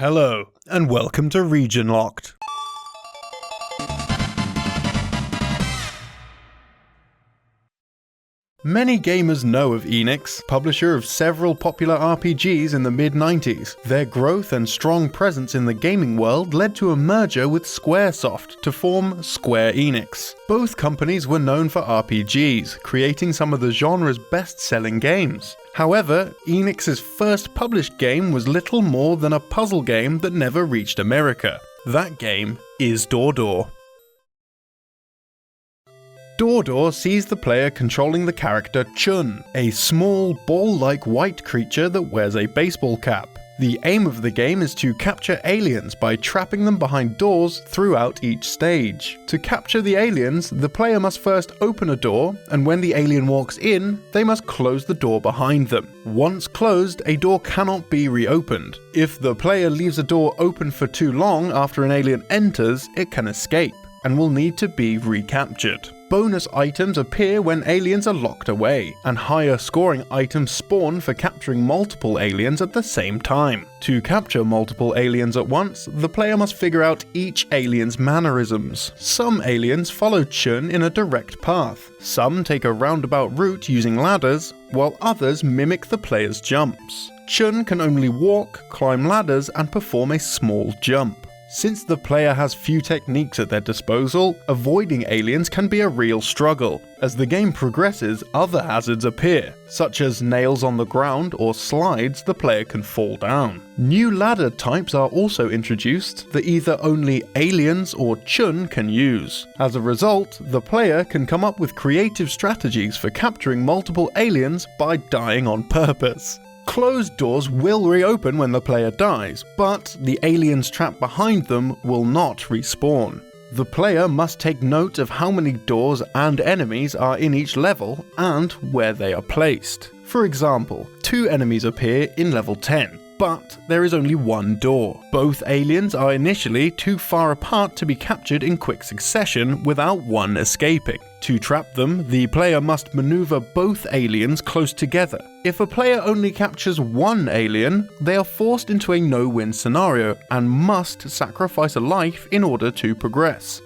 Hello, and welcome to Region Locked. Many gamers know of Enix, publisher of several popular RPGs in the mid-90s. Their growth and strong presence in the gaming world led to a merger with Squaresoft to form Square Enix. Both companies were known for RPGs, creating some of the genre's best-selling games. However, Enix's first published game was little more than a puzzle game that never reached America. That game is Door. Door sees the player controlling the character Chun, a small, ball-like white creature that wears a baseball cap. The aim of the game is to capture aliens by trapping them behind doors throughout each stage. To capture the aliens, the player must first open a door, and when the alien walks in, they must close the door behind them. Once closed, a door cannot be reopened. If the player leaves a door open for too long after an alien enters, it can escape, and will need to be recaptured. Bonus items appear when aliens are locked away, and higher scoring items spawn for capturing multiple aliens at the same time. To capture multiple aliens at once, the player must figure out each alien's mannerisms. Some aliens follow Chun in a direct path, some take a roundabout route using ladders, while others mimic the player's jumps. Chun can only walk, climb ladders, and perform a small jump. Since the player has few techniques at their disposal, avoiding aliens can be a real struggle. As the game progresses, other hazards appear, such as nails on the ground or slides the player can fall down. New ladder types are also introduced that either only aliens or Chun can use. As a result, the player can come up with creative strategies for capturing multiple aliens by dying on purpose. Closed doors will reopen when the player dies, but the aliens trapped behind them will not respawn. The player must take note of how many doors and enemies are in each level and where they are placed. For example, 2 enemies appear in level 10. But there is only one door. Both aliens are initially too far apart to be captured in quick succession without one escaping. To trap them, the player must maneuver both aliens close together. If a player only captures one alien, they are forced into a no-win scenario and must sacrifice a life in order to progress.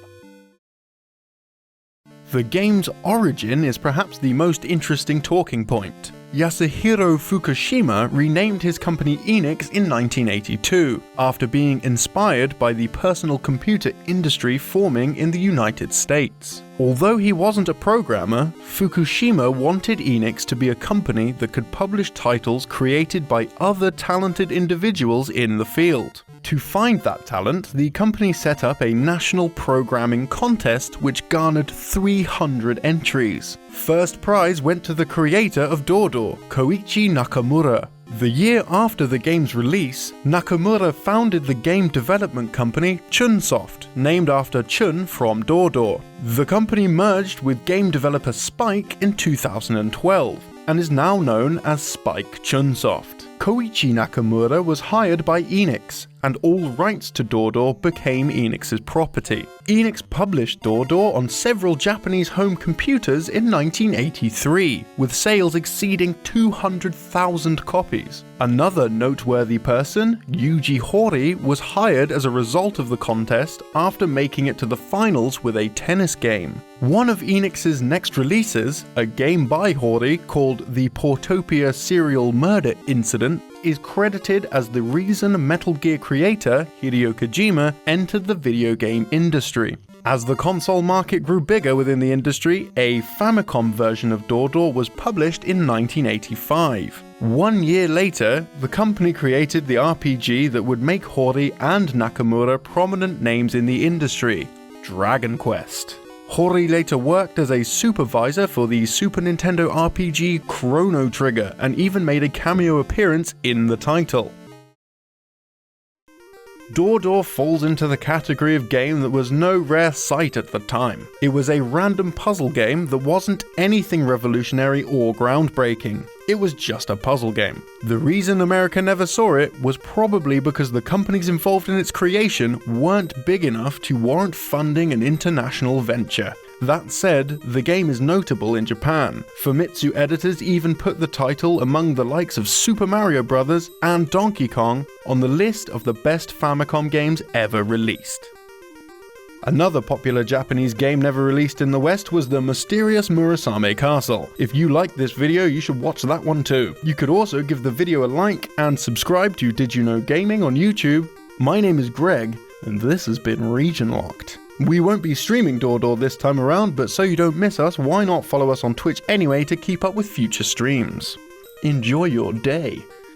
The game's origin is perhaps the most interesting talking point. Yasuhiro Fukushima renamed his company Enix in 1982, after being inspired by the personal computer industry forming in the United States. Although he wasn't a programmer, Fukushima wanted Enix to be a company that could publish titles created by other talented individuals in the field. To find that talent, the company set up a national programming contest which garnered 300 entries. First prize went to the creator of Door, Koichi Nakamura. The year after the game's release, Nakamura founded the game development company Chunsoft, named after Chun from Door. The company merged with game developer Spike in 2012, and is now known as Spike Chunsoft. Koichi Nakamura was hired by Enix, and all rights to Door became Enix's property. Enix published Door on several Japanese home computers in 1983, with sales exceeding 200,000 copies. Another noteworthy person, Yuji Horii, was hired as a result of the contest after making it to the finals with a tennis game. One of Enix's next releases, a game by Horii called the Portopia Serial Murder Incident, is credited as the reason Metal Gear creator Hideo Kojima entered the video game industry. As the console market grew bigger within the industry, a Famicom version of Door was published in 1985. 1 year later, the company created the RPG that would make Horii and Nakamura prominent names in the industry, Dragon Quest. Horii later worked as a supervisor for the Super Nintendo RPG Chrono Trigger and even made a cameo appearance in the title. Door falls into the category of game that was no rare sight at the time. It was a random puzzle game that wasn't anything revolutionary or groundbreaking. It was just a puzzle game. The reason America never saw it was probably because the companies involved in its creation weren't big enough to warrant funding an international venture. That said, the game is notable in Japan. Famitsu editors even put the title among the likes of Super Mario Bros. And Donkey Kong on the list of the best Famicom games ever released. Another popular Japanese game never released in the West was the mysterious Murasame Castle. If you liked this video, you should watch that one too. You could also give the video a like and subscribe to Did You Know Gaming on YouTube. My name is Greg, and this has been Region Locked. We won't be streaming Door this time around, but so you don't miss us, why not follow us on Twitch anyway to keep up with future streams. Enjoy your day.